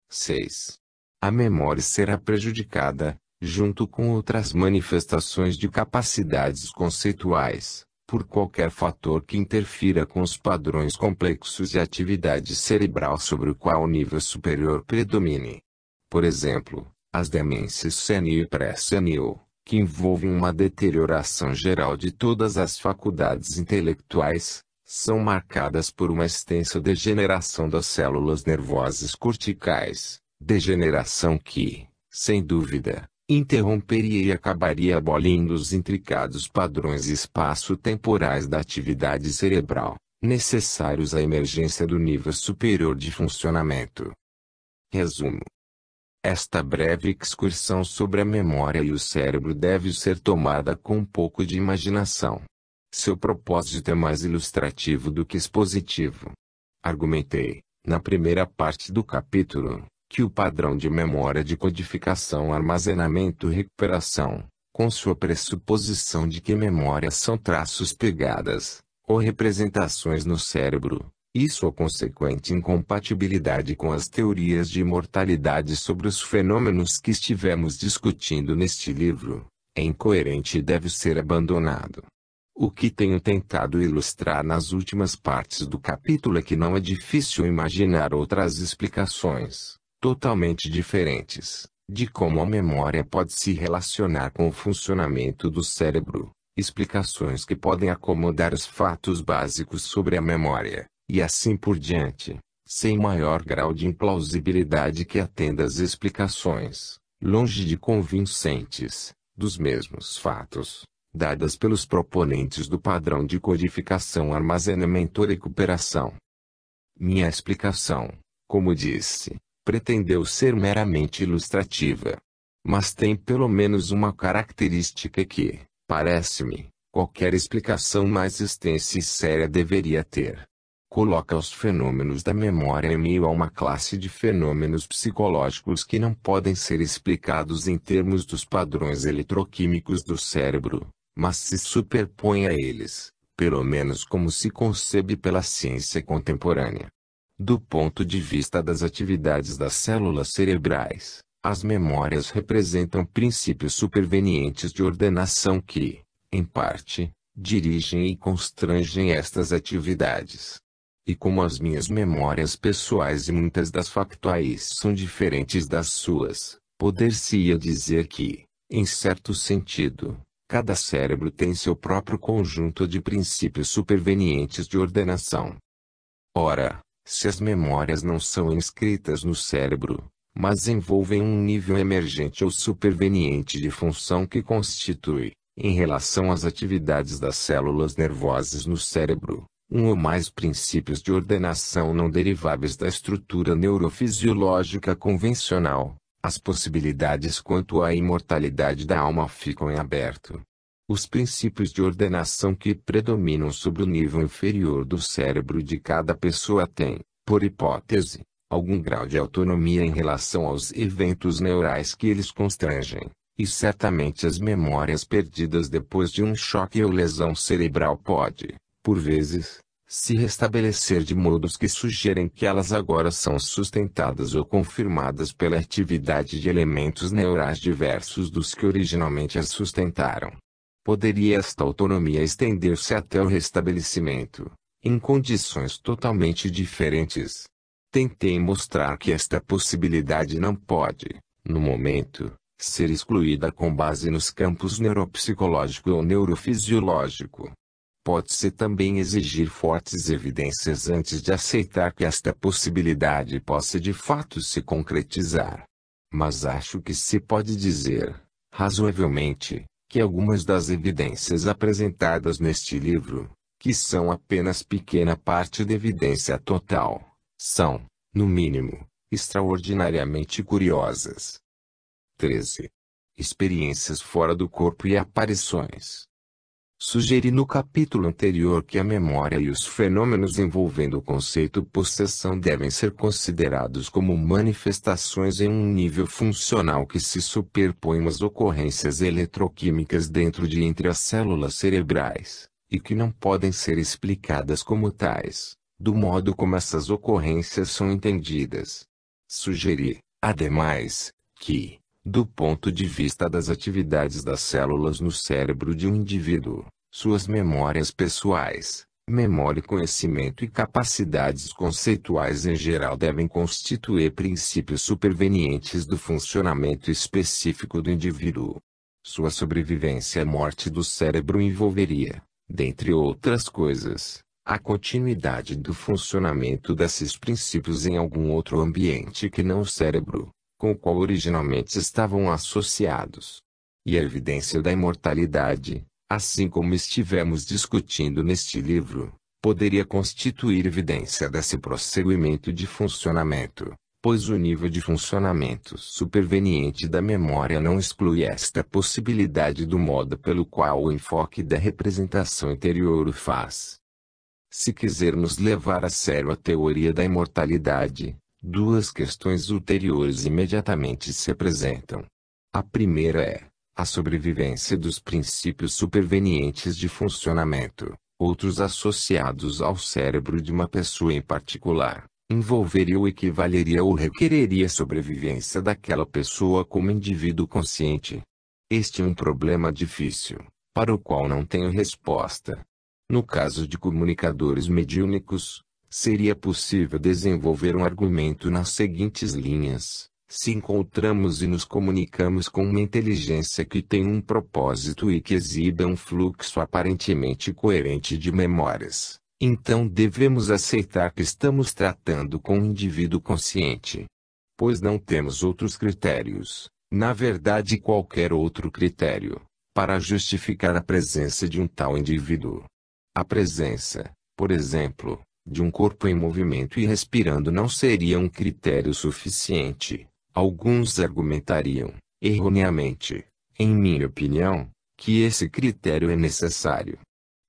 S1: 6. A memória será prejudicada, junto com outras manifestações de capacidades conceituais, por qualquer fator que interfira com os padrões complexos de atividade cerebral sobre o qual o nível superior predomine. Por exemplo, as demências senil e pré-senil, que envolvem uma deterioração geral de todas as faculdades intelectuais, são marcadas por uma extensa degeneração das células nervosas corticais, degeneração que, sem dúvida, interromperia e acabaria abolindo os intricados padrões espaço-temporais da atividade cerebral, necessários à emergência do nível superior de funcionamento. Resumo. Esta breve excursão sobre a memória e o cérebro deve ser tomada com um pouco de imaginação. Seu propósito é mais ilustrativo do que expositivo. Argumentei, na primeira parte do capítulo, que o padrão de memória de codificação, armazenamento e recuperação, com sua pressuposição de que memórias são traços pegadas, ou representações no cérebro, e sua consequente incompatibilidade com as teorias de imortalidade sobre os fenômenos que estivemos discutindo neste livro, é incoerente e deve ser abandonado. O que tenho tentado ilustrar nas últimas partes do capítulo é que não é difícil imaginar outras explicações, totalmente diferentes, de como a memória pode se relacionar com o funcionamento do cérebro, explicações que podem acomodar os fatos básicos sobre a memória, e assim por diante, sem maior grau de implausibilidade que atenda às explicações, longe de convincentes, dos mesmos fatos, dadas pelos proponentes do padrão de codificação, armazenamento e recuperação. Minha explicação, como disse, pretendeu ser meramente ilustrativa. Mas tem pelo menos uma característica que, parece-me, qualquer explicação mais extensa e séria deveria ter. Coloca os fenômenos da memória em meio a uma classe de fenômenos psicológicos que não podem ser explicados em termos dos padrões eletroquímicos do cérebro, mas se superpõe a eles, pelo menos como se concebe pela ciência contemporânea. Do ponto de vista das atividades das células cerebrais, as memórias representam princípios supervenientes de ordenação que, em parte, dirigem e constrangem estas atividades. E como as minhas memórias pessoais e muitas das factuais são diferentes das suas, poder-se-ia dizer que, em certo sentido, cada cérebro tem seu próprio conjunto de princípios supervenientes de ordenação. Ora, se as memórias não são inscritas no cérebro, mas envolvem um nível emergente ou superveniente de função que constitui, em relação às atividades das células nervosas no cérebro, um ou mais princípios de ordenação não deriváveis da estrutura neurofisiológica convencional, as possibilidades quanto à imortalidade da alma ficam em aberto. Os princípios de ordenação que predominam sobre o nível inferior do cérebro de cada pessoa têm, por hipótese, algum grau de autonomia em relação aos eventos neurais que eles constrangem, e certamente as memórias perdidas depois de um choque ou lesão cerebral pode, por vezes, se restabelecer de modos que sugerem que elas agora são sustentadas ou confirmadas pela atividade de elementos neurais diversos dos que originalmente as sustentaram. Poderia esta autonomia estender-se até o restabelecimento, em condições totalmente diferentes. Tentei mostrar que esta possibilidade não pode, no momento, ser excluída com base nos campos neuropsicológico ou neurofisiológico. Pode-se também exigir fortes evidências antes de aceitar que esta possibilidade possa de fato se concretizar. Mas acho que se pode dizer, razoavelmente, que algumas das evidências apresentadas neste livro, que são apenas pequena parte da evidência total, são, no mínimo, extraordinariamente curiosas. 13. Experiências fora do corpo e aparições. Sugeri no capítulo anterior que a memória e os fenômenos envolvendo o conceito possessão devem ser considerados como manifestações em um nível funcional que se superpõem às ocorrências eletroquímicas dentro de entre as células cerebrais, e que não podem ser explicadas como tais, do modo como essas ocorrências são entendidas. Sugeri, ademais, que, do ponto de vista das atividades das células no cérebro de um indivíduo, suas memórias pessoais, memória, conhecimento e capacidades conceituais em geral devem constituir princípios supervenientes do funcionamento específico do indivíduo. Sua sobrevivência à morte do cérebro envolveria, dentre outras coisas, a continuidade do funcionamento desses princípios em algum outro ambiente que não o cérebro, com o qual originalmente estavam associados. E a evidência da imortalidade, assim como estivemos discutindo neste livro, poderia constituir evidência desse prosseguimento de funcionamento, pois o nível de funcionamento superveniente da memória não exclui esta possibilidade do modo pelo qual o enfoque da representação interior o faz. Se quisermos levar a sério a teoria da imortalidade, duas questões ulteriores imediatamente se apresentam. A primeira é a sobrevivência dos princípios supervenientes de funcionamento, outros associados ao cérebro de uma pessoa em particular, envolveria ou equivaleria ou requereria a sobrevivência daquela pessoa como indivíduo consciente. Este é um problema difícil, para o qual não tenho resposta. No caso de comunicadores mediúnicos, seria possível desenvolver um argumento nas seguintes linhas: se encontramos e nos comunicamos com uma inteligência que tem um propósito e que exibe um fluxo aparentemente coerente de memórias, então devemos aceitar que estamos tratando com um indivíduo consciente. Pois não temos outros critérios, na verdade qualquer outro critério, para justificar a presença de um tal indivíduo. A presença, por exemplo, de um corpo em movimento e respirando não seria um critério suficiente. Alguns argumentariam, erroneamente, em minha opinião, que esse critério é necessário.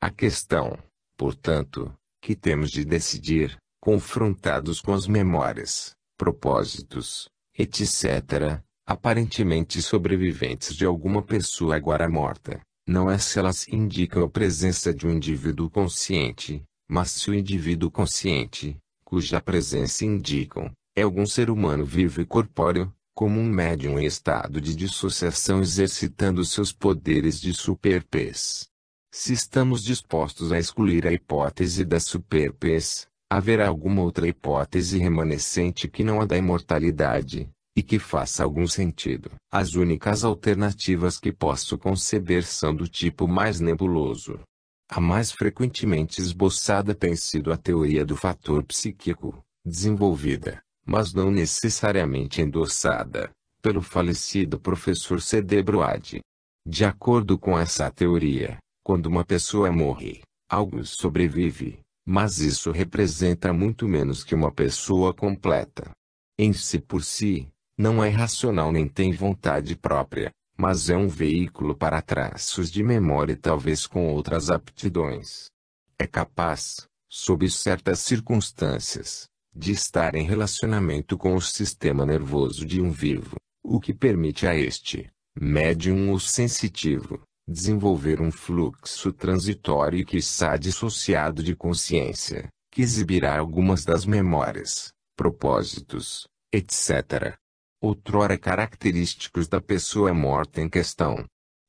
S1: A questão, portanto, que temos de decidir, confrontados com as memórias, propósitos, etc., aparentemente sobreviventes de alguma pessoa agora morta, não é se elas indicam a presença de um indivíduo consciente, mas se o indivíduo consciente, cuja presença indicam, é algum ser humano vivo e corpóreo, como um médium em estado de dissociação exercitando seus poderes de superpes. Se estamos dispostos a excluir a hipótese da superpes, haverá alguma outra hipótese remanescente que não a da imortalidade, e que faça algum sentido. As únicas alternativas que posso conceber são do tipo mais nebuloso. A mais frequentemente esboçada tem sido a teoria do fator psíquico, desenvolvida, mas não necessariamente endossada, pelo falecido professor C.D. Broad. De acordo com essa teoria, quando uma pessoa morre, algo sobrevive, mas isso representa muito menos que uma pessoa completa. Em si por si, não é racional nem tem vontade própria, mas é um veículo para traços de memória e talvez com outras aptidões. É capaz, sob certas circunstâncias, de estar em relacionamento com o sistema nervoso de um vivo, o que permite a este, médium ou sensitivo, desenvolver um fluxo transitório e quiçá dissociado de consciência, que exibirá algumas das memórias, propósitos, etc., outrora característicos da pessoa morta em questão.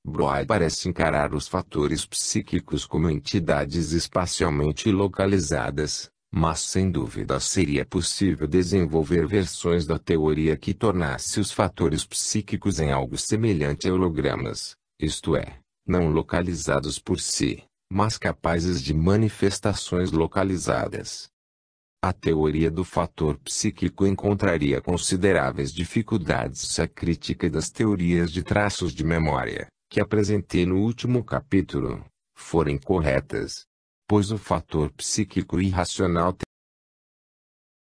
S1: Broad parece encarar os fatores psíquicos como entidades espacialmente localizadas, Mas sem dúvida seria possível desenvolver versões da teoria que tornasse os fatores psíquicos em algo semelhante a hologramas, isto é, não localizados por si, mas capazes de manifestações localizadas. A teoria do fator psíquico encontraria consideráveis dificuldades se a crítica das teorias de traços de memória, que apresentei no último capítulo, forem corretas. Pois o fator psíquico irracional